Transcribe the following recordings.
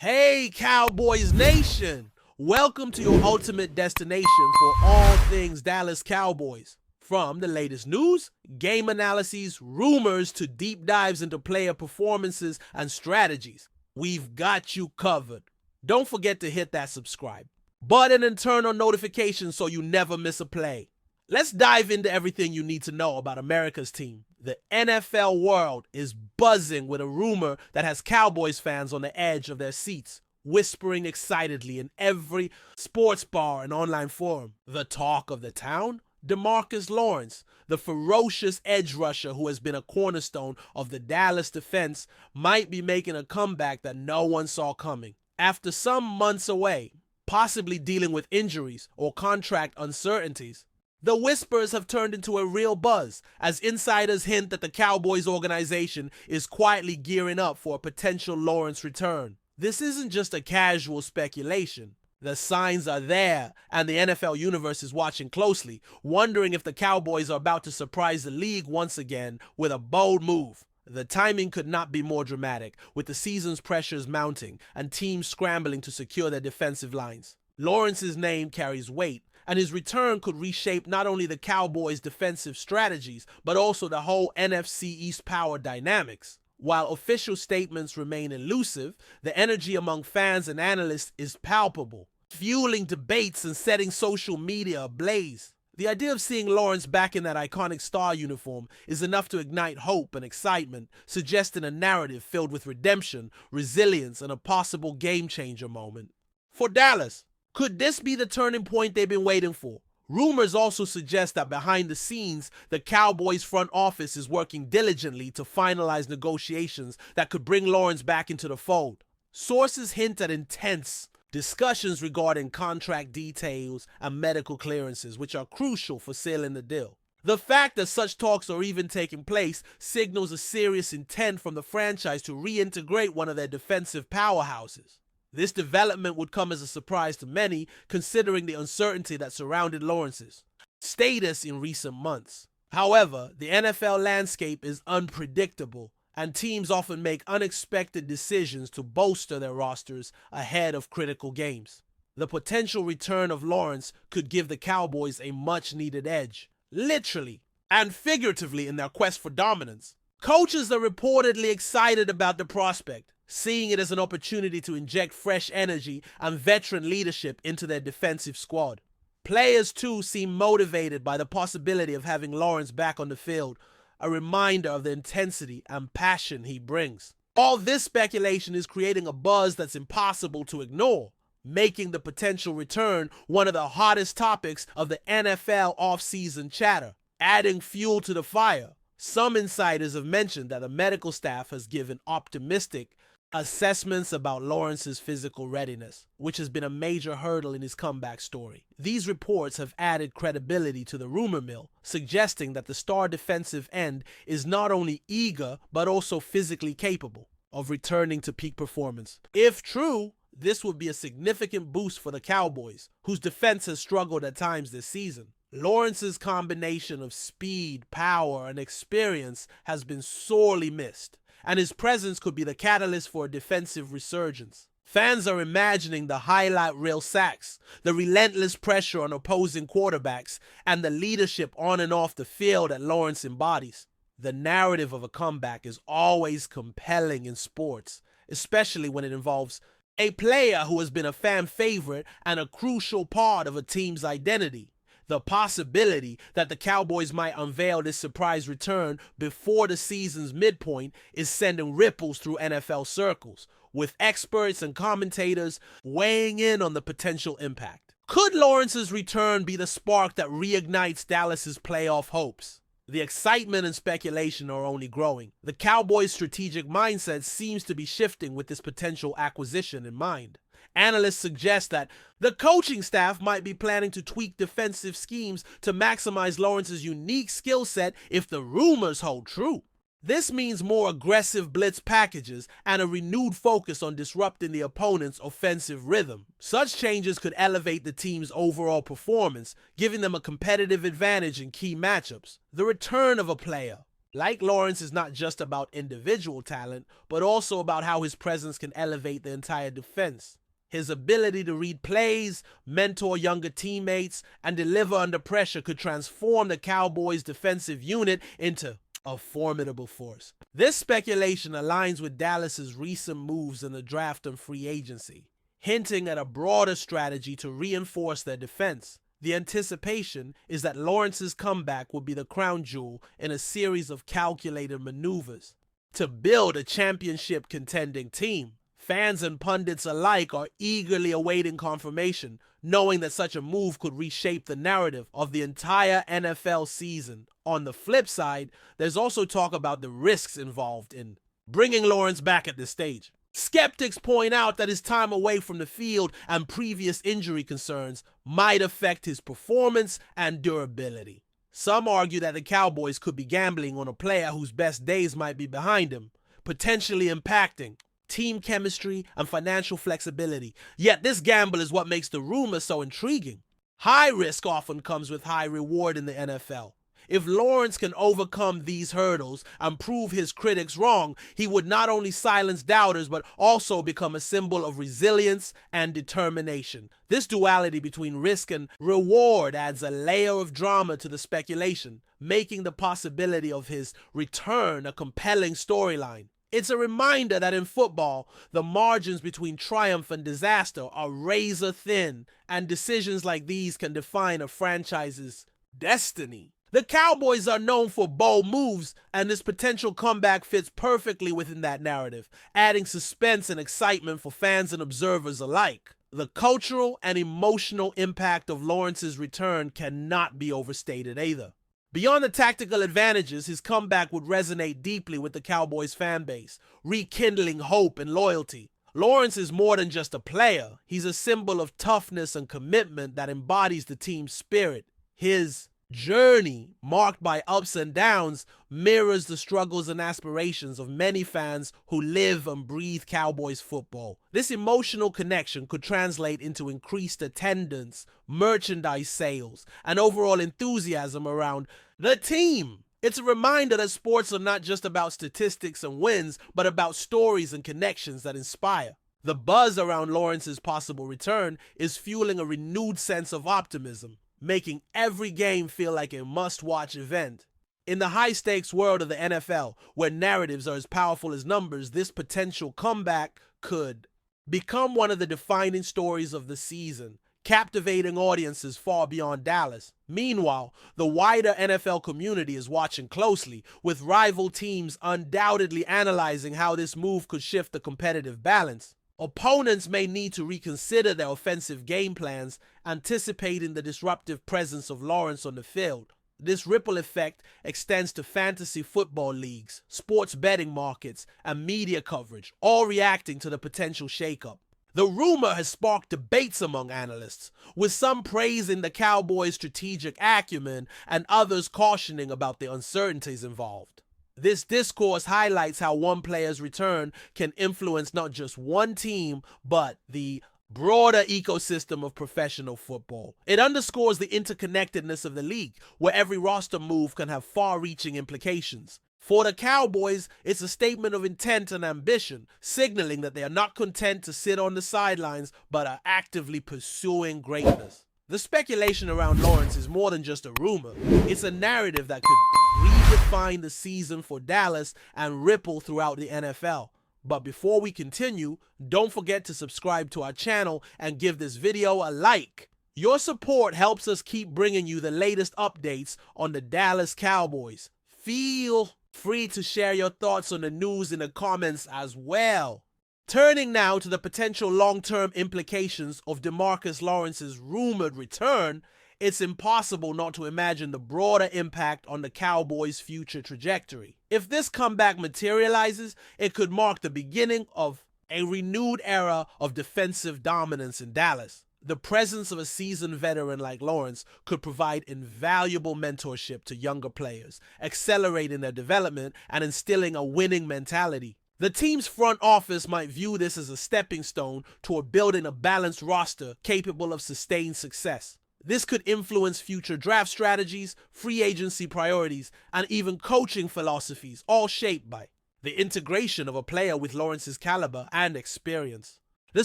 Hey, Cowboys Nation! Welcome to your ultimate destination for all things Dallas Cowboys. From the latest news, game analyses, rumors, to deep dives into player performances and strategies, we've got you covered. Don't forget to hit that subscribe button and turn on notifications so you never miss a play. Let's dive into everything you need to know about America's team. The NFL world is buzzing with a rumor that has Cowboys fans on the edge of their seats, whispering excitedly in every sports bar and online forum. The talk of the town? DeMARCUS Lawrence, the ferocious edge rusher who has been a cornerstone of the Dallas defense, might be making a comeback that no one saw coming. After some months away, possibly dealing with injuries or contract uncertainties, the whispers have turned into a real buzz as insiders hint that the Cowboys organization is quietly gearing up for a potential Lawrence return. This isn't just a casual speculation. The signs are there, and the NFL universe is watching closely, wondering if the Cowboys are about to surprise the league once again with a bold move. The timing could not be more dramatic, with the season's pressures mounting and teams scrambling to secure their defensive lines. Lawrence's name carries weight, and his return could reshape not only the Cowboys' defensive strategies, but also the whole NFC East power dynamics. While official statements remain elusive, the energy among fans and analysts is palpable, fueling debates and setting social media ablaze. The idea of seeing Lawrence back in that iconic star uniform is enough to ignite hope and excitement, suggesting a narrative filled with redemption, resilience, and a possible game-changer moment. For Dallas, could this be the turning point they've been waiting for? Rumors also suggest that behind the scenes, the Cowboys front office is working diligently to finalize negotiations that could bring Lawrence back into the fold. Sources hint at intense discussions regarding contract details and medical clearances, which are crucial for sealing the deal. The fact that such talks are even taking place signals a serious intent from the franchise to reintegrate one of their defensive powerhouses. This development would come as a surprise to many, considering the uncertainty that surrounded Lawrence's status in recent months. However, the NFL landscape is unpredictable, and teams often make unexpected decisions to bolster their rosters ahead of critical games. The potential return of Lawrence could give the Cowboys a much-needed edge, literally and figuratively, in their quest for dominance. Coaches are reportedly excited about the prospect, seeing it as an opportunity to inject fresh energy and veteran leadership into their defensive squad. Players, too, seem motivated by the possibility of having Lawrence back on the field, a reminder of the intensity and passion he brings. All this speculation is creating a buzz that's impossible to ignore, making the potential return one of the hottest topics of the NFL offseason chatter. Adding fuel to the fire, some insiders have mentioned that the medical staff has given optimistic assessments about Lawrence's physical readiness, which has been a major hurdle in his comeback story. These reports have added credibility to the rumor mill, suggesting that the star defensive end is not only eager, but also physically capable of returning to peak performance. If true, this would be a significant boost for the Cowboys, whose defense has struggled at times this season. Lawrence's combination of speed, power, and experience has been sorely missed, and his presence could be the catalyst for a defensive resurgence. Fans are imagining the highlight reel sacks, the relentless pressure on opposing quarterbacks, and the leadership on and off the field that Lawrence embodies. The narrative of a comeback is always compelling in sports, especially when it involves a player who has been a fan favorite and a crucial part of a team's identity. The possibility that the Cowboys might unveil this surprise return before the season's midpoint is sending ripples through NFL circles, with experts and commentators weighing in on the potential impact. Could Lawrence's return be the spark that reignites Dallas's playoff hopes? The excitement and speculation are only growing. The Cowboys' strategic mindset seems to be shifting with this potential acquisition in mind. Analysts suggest that the coaching staff might be planning to tweak defensive schemes to maximize Lawrence's unique skill set if the rumors hold true. This means more aggressive blitz packages and a renewed focus on disrupting the opponent's offensive rhythm. Such changes could elevate the team's overall performance, giving them a competitive advantage in key matchups. The return of a player Like Lawrence is not just about individual talent, but also about how his presence can elevate the entire defense. His ability to read plays, mentor younger teammates, and deliver under pressure could transform the Cowboys' defensive unit into a formidable force. This speculation aligns with Dallas's recent moves in the draft and free agency, hinting at a broader strategy to reinforce their defense. The anticipation is that Lawrence's comeback will be the crown jewel in a series of calculated maneuvers to build a championship contending team. Fans and pundits alike are eagerly awaiting confirmation, knowing that such a move could reshape the narrative of the entire NFL season. On the flip side, there's also talk about the risks involved in bringing Lawrence back at this stage. Skeptics point out that his time away from the field and previous injury concerns might affect his performance and durability. Some argue that the Cowboys could be gambling on a player whose best days might be behind him, potentially impacting team chemistry and financial flexibility. Yet this gamble is what makes the rumor so intriguing. High risk often comes with high reward in the NFL. If Lawrence can overcome these hurdles and prove his critics wrong, he would not only silence doubters but also become a symbol of resilience and determination. This duality between risk and reward adds a layer of drama to the speculation, making the possibility of his return a compelling storyline. It's a reminder that in football, the margins between triumph and disaster are razor thin, and decisions like these can define a franchise's destiny. The Cowboys are known for bold moves, and this potential comeback fits perfectly within that narrative, adding suspense and excitement for fans and observers alike. The cultural and emotional impact of Lawrence's return cannot be overstated either. Beyond the tactical advantages, his comeback would resonate deeply with the Cowboys fan base, rekindling hope and loyalty. Lawrence is more than just a player. He's a symbol of toughness and commitment that embodies the team's spirit. His journey, marked by ups and downs, mirrors the struggles and aspirations of many fans who live and breathe Cowboys football. This emotional connection could translate into increased attendance, merchandise sales, and overall enthusiasm around the team. It's a reminder that sports are not just about statistics and wins, but about stories and connections that inspire. The buzz around Lawrence's possible return is fueling a renewed sense of optimism, making every game feel like a must-watch event. In the high-stakes world of the NFL, where narratives are as powerful as numbers, this potential comeback could become one of the defining stories of the season, captivating audiences far beyond Dallas. Meanwhile, the wider NFL community is watching closely, with rival teams undoubtedly analyzing how this move could shift the competitive balance. Opponents may need to reconsider their offensive game plans, anticipating the disruptive presence of Lawrence on the field. This ripple effect extends to fantasy football leagues, sports betting markets, and media coverage, all reacting to the potential shakeup. The rumor has sparked debates among analysts, with some praising the Cowboys' strategic acumen and others cautioning about the uncertainties involved. This discourse highlights how one player's return can influence not just one team, but the broader ecosystem of professional football. It underscores the interconnectedness of the league, where every roster move can have far-reaching implications. For the Cowboys, it's a statement of intent and ambition, signaling that they are not content to sit on the sidelines, but are actively pursuing greatness. The speculation around Lawrence is more than just a rumor. It's a narrative that could redefine the season for Dallas and ripple throughout the NFL. But before we continue, don't forget to subscribe to our channel and give this video a like. Your support helps us keep bringing you the latest updates on the Dallas Cowboys. Feel free to share your thoughts on the news in the comments as well. Turning now to the potential long-term implications of DeMarCus Lawrence's rumored return, it's impossible not to imagine the broader impact on the Cowboys' future trajectory. If this comeback materializes, it could mark the beginning of a renewed era of defensive dominance in Dallas. The presence of a seasoned veteran like Lawrence could provide invaluable mentorship to younger players, accelerating their development and instilling a winning mentality. The team's front office might view this as a stepping stone toward building a balanced roster capable of sustained success. This could influence future draft strategies, free agency priorities, and even coaching philosophies, all shaped by the integration of a player with Lawrence's caliber and experience. The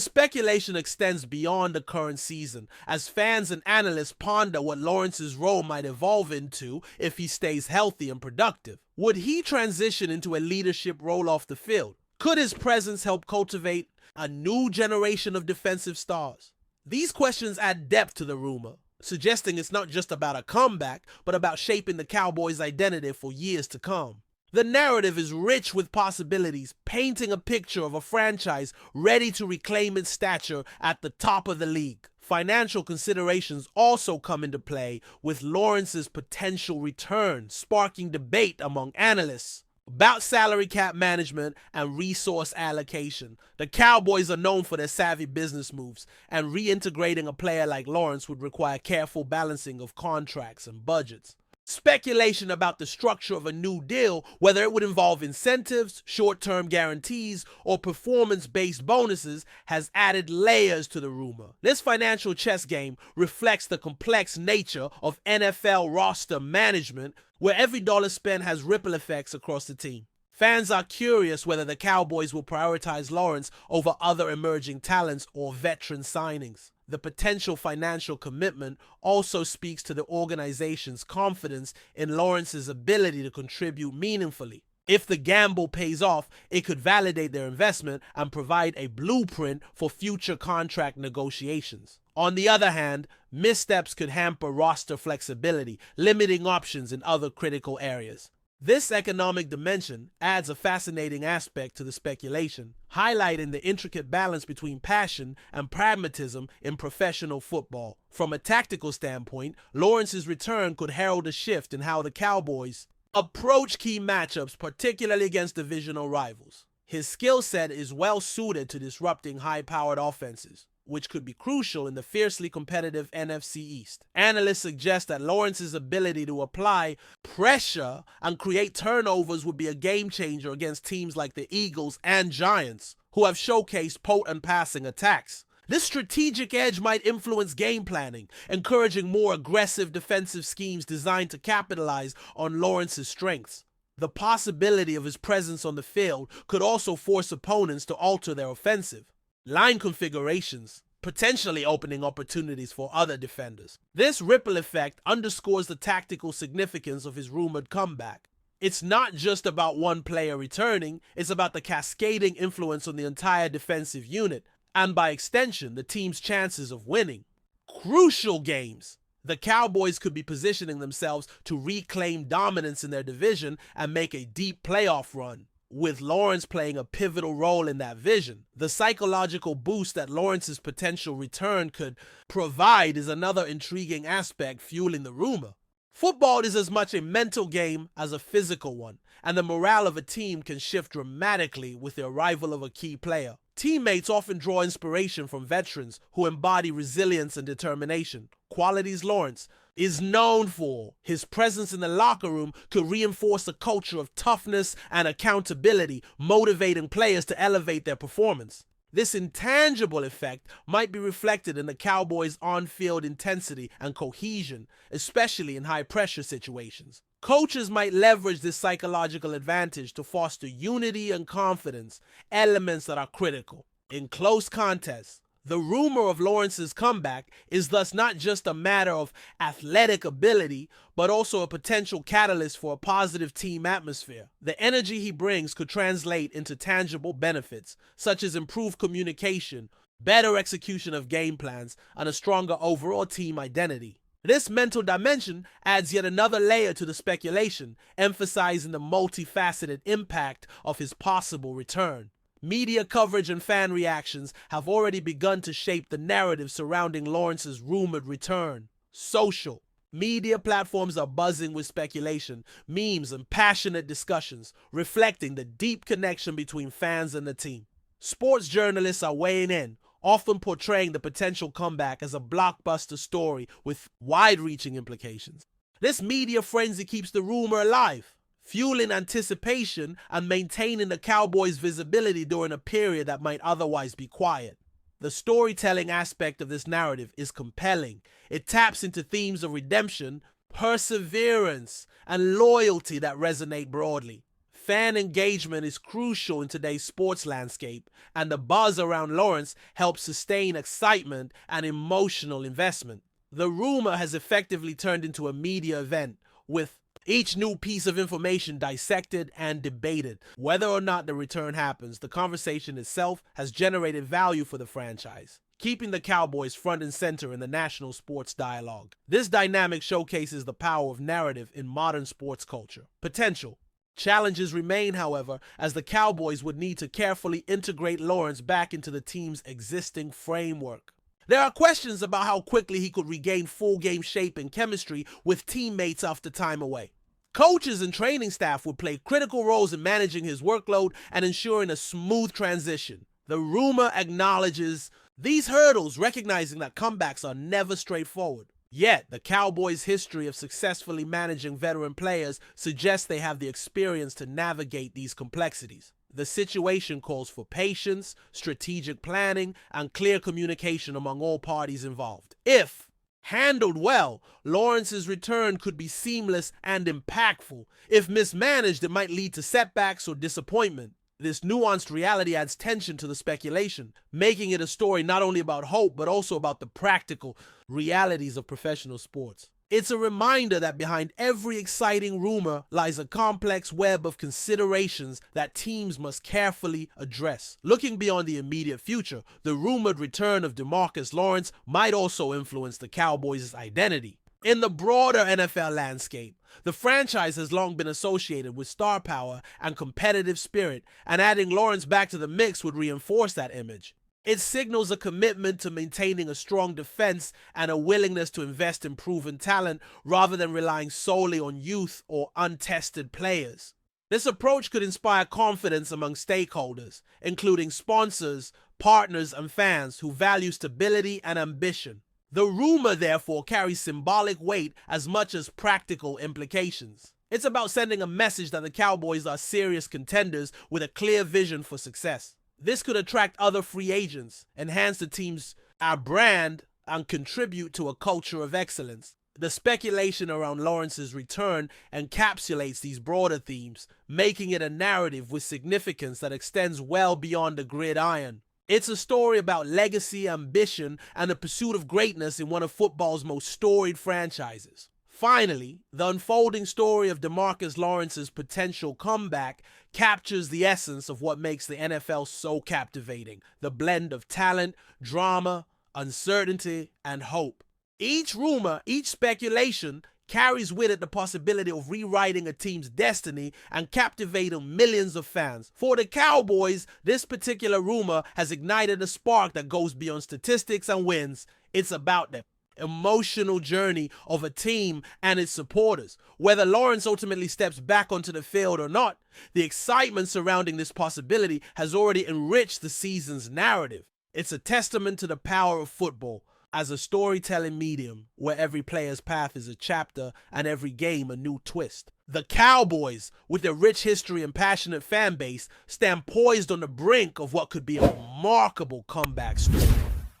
speculation extends beyond the current season, as fans and analysts ponder what Lawrence's role might evolve into if he stays healthy and productive. Would he transition into a leadership role off the field? Could his presence help cultivate a new generation of defensive stars? These questions add depth to the rumor, suggesting it's not just about a comeback, but about shaping the Cowboys' identity for years to come. The narrative is rich with possibilities, painting a picture of a franchise ready to reclaim its stature at the top of the league. Financial considerations also come into play, with Lawrence's potential return sparking debate among analysts about salary cap management and resource allocation. The Cowboys are known for their savvy business moves, and reintegrating a player like Lawrence would require careful balancing of contracts and budgets. Speculation about the structure of a new deal, whether it would involve incentives, short-term guarantees, or performance-based bonuses, has added layers to the rumor. This financial chess game reflects the complex nature of NFL roster management, where every dollar spent has ripple effects across the team. Fans are curious whether the Cowboys will prioritize Lawrence over other emerging talents or veteran signings. The potential financial commitment also speaks to the organization's confidence in Lawrence's ability to contribute meaningfully. If the gamble pays off, it could validate their investment and provide a blueprint for future contract negotiations. On the other hand, missteps could hamper roster flexibility, limiting options in other critical areas. This economic dimension adds a fascinating aspect to the speculation, highlighting the intricate balance between passion and pragmatism in professional football. From a tactical standpoint, Lawrence's return could herald a shift in how the Cowboys approach key matchups, particularly against divisional rivals. His skill set is well suited to disrupting high-powered offenses, which could be crucial in the fiercely competitive NFC East. Analysts suggest that Lawrence's ability to apply pressure and create turnovers would be a game changer against teams like the Eagles and Giants, who have showcased potent passing attacks. This strategic edge might influence game planning, encouraging more aggressive defensive schemes designed to capitalize on Lawrence's strengths. The possibility of his presence on the field could also force opponents to alter their offensive line configurations, potentially opening opportunities for other defenders. This ripple effect underscores the tactical significance of his rumored comeback. It's not just about one player returning, it's about the cascading influence on the entire defensive unit, and by extension, the team's chances of winning. Crucial games. The Cowboys could be positioning themselves to reclaim dominance in their division and make a deep playoff run, with Lawrence playing a pivotal role in that vision. The psychological boost that Lawrence's potential return could provide is another intriguing aspect fueling the rumor. Football is as much a mental game as a physical one, and the morale of a team can shift dramatically with the arrival of a key player. Teammates often draw inspiration from veterans who embody resilience and determination, qualities Lawrence is known for. His presence in the locker room could reinforce a culture of toughness and accountability, motivating players to elevate their performance. This intangible effect might be reflected in the Cowboys' on-field intensity and cohesion, especially in high-pressure situations. Coaches might leverage this psychological advantage to foster unity and confidence, elements that are critical in close contests. The rumor of Lawrence's comeback is thus not just a matter of athletic ability, but also a potential catalyst for a positive team atmosphere. The energy he brings could translate into tangible benefits, such as improved communication, better execution of game plans, and a stronger overall team identity. This mental dimension adds yet another layer to the speculation, emphasizing the multifaceted impact of his possible return. Media coverage and fan reactions have already begun to shape the narrative surrounding Lawrence's rumored return. Social media platforms are buzzing with speculation, memes, and passionate discussions, reflecting the deep connection between fans and the team. Sports journalists are weighing in, often portraying the potential comeback as a blockbuster story with wide-reaching implications. This media frenzy keeps the rumor alive, fueling anticipation and maintaining the Cowboys' visibility during a period that might otherwise be quiet. The storytelling aspect of this narrative is compelling. It taps into themes of redemption, perseverance, and loyalty that resonate broadly. Fan engagement is crucial in today's sports landscape, and the buzz around Lawrence helps sustain excitement and emotional investment. The rumor has effectively turned into a media event, with each new piece of information dissected and debated. Whether or not the return happens, the conversation itself has generated value for the franchise, keeping the Cowboys front and center in the national sports dialogue. This dynamic showcases the power of narrative in modern sports culture. Potential. Challenges remain, however, as the Cowboys would need to carefully integrate Lawrence back into the team's existing framework. There are questions about how quickly he could regain full game shape and chemistry with teammates after time away. Coaches and training staff would play critical roles in managing his workload and ensuring a smooth transition. The rumor acknowledges these hurdles, recognizing that comebacks are never straightforward. Yet, the Cowboys' history of successfully managing veteran players suggests they have the experience to navigate these complexities. The situation calls for patience, strategic planning, and clear communication among all parties involved. If handled well, Lawrence's return could be seamless and impactful. If mismanaged, it might lead to setbacks or disappointment. This nuanced reality adds tension to the speculation, making it a story not only about hope, but also about the practical realities of professional sports. It's a reminder that behind every exciting rumor lies a complex web of considerations that teams must carefully address. Looking beyond the immediate future, the rumored return of DeMarCus Lawrence might also influence the Cowboys' identity. In the broader NFL landscape, the franchise has long been associated with star power and competitive spirit, and adding Lawrence back to the mix would reinforce that image. It signals a commitment to maintaining a strong defense and a willingness to invest in proven talent rather than relying solely on youth or untested players. This approach could inspire confidence among stakeholders, including sponsors, partners, and fans who value stability and ambition. The rumor, therefore, carries symbolic weight as much as practical implications. It's about sending a message that the Cowboys are serious contenders with a clear vision for success. This could attract other free agents, enhance the team's brand, and contribute to a culture of excellence. The speculation around Lawrence's return encapsulates these broader themes, making it a narrative with significance that extends well beyond the gridiron. It's a story about legacy, ambition, and the pursuit of greatness in one of football's most storied franchises. Finally, the unfolding story of DeMarcus Lawrence's potential comeback captures the essence of what makes the NFL so captivating: the blend of talent, drama, uncertainty, and hope. Each rumor, each speculation carries with it the possibility of rewriting a team's destiny and captivating millions of fans. For the Cowboys, this particular rumor has ignited a spark that goes beyond statistics and wins. It's about the emotional journey of a team and its supporters. Whether Lawrence ultimately steps back onto the field or not, the excitement surrounding this possibility has already enriched the season's narrative. It's a testament to the power of football as a storytelling medium where every player's path is a chapter and every game a new twist. The Cowboys, with their rich history and passionate fan base, stand poised on the brink of what could be a remarkable comeback story,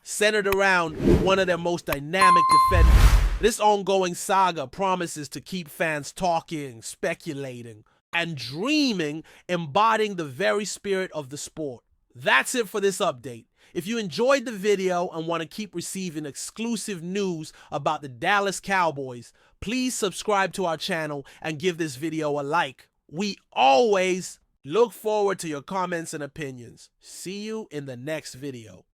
centered around one of their most dynamic defenders. This ongoing saga promises to keep fans talking, speculating, and dreaming, embodying the very spirit of the sport. That's it for this update. If you enjoyed the video and want to keep receiving exclusive news about the Dallas Cowboys, please subscribe to our channel and give this video a like. We always look forward to your comments and opinions. See you in the next video.